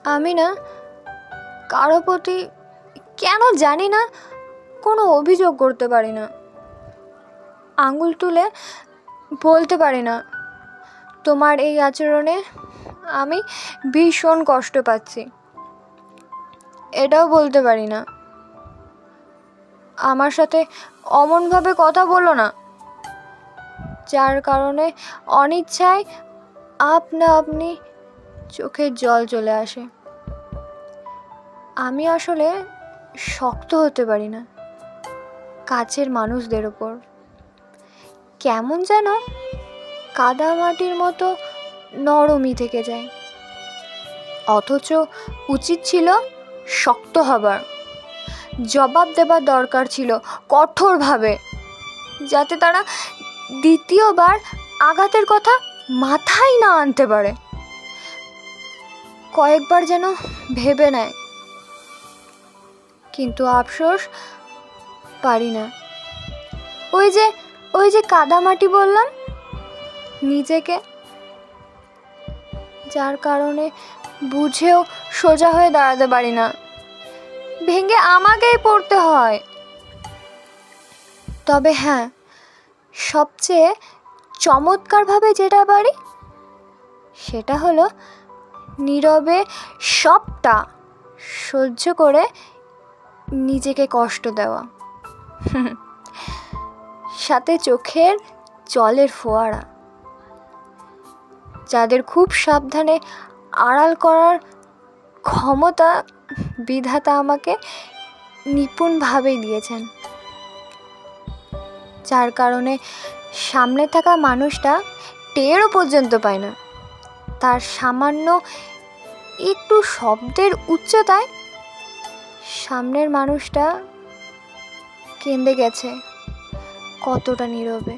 আমি না কারো প্রতি কেন জানি না কোনো অভিযোগ করতে পারি না, আঙুল তুলে বলতে পারি না তোমার এই আচরণে আমি ভীষণ কষ্ট পাচ্ছি। এটাও বলতে পারি না আমার সাথে অমনভাবে কথা বলো না, যার কারণে অনিচ্ছায় আপনা আপনি চোখের জল চলে আসে। আমি আসলে শক্ত হতে পারি না কাছের মানুষদের ওপর, কেমন যেন কাদামাটির মতো নরমই থেকে যায়। অথচ উচিত ছিল শক্ত হবার, জবাব দেবার দরকার ছিল কঠোরভাবে, যাতে তারা দ্বিতীয়বার আঘাতের কথা মাথায় না আনতে পারে। কয়েকবার যেন ভেবে নেয়, কিন্তু আফসোস পারি না। ওই যে কাদামাটি বললাম নিজেকে, যার কারণে বুঝেও সোজা হয়ে দাঁড়াতে পারি না, ভেঙে আমাকেই পড়তে হয়। তবে হ্যাঁ, সবচেয়ে চমৎকারভাবে যেটা পারি সেটা হলো নীরবে সবটা সহ্য করে নিজেকে কষ্ট দেওয়া, সাথে চোখের জলের ফোয়ারা। যাদের খুব সাবধানে আড়াল করার ক্ষমতা বিধাতা আমাকে নিপুণভাবেই দিয়েছেন, যার কারণে সামনে থাকা মানুষটা টেরও পর্যন্ত পায় না তার সামান্য একটু শব্দের উচ্চতায় সামনের মানুষটা কেঁদে গেছে কতটা নীরবে।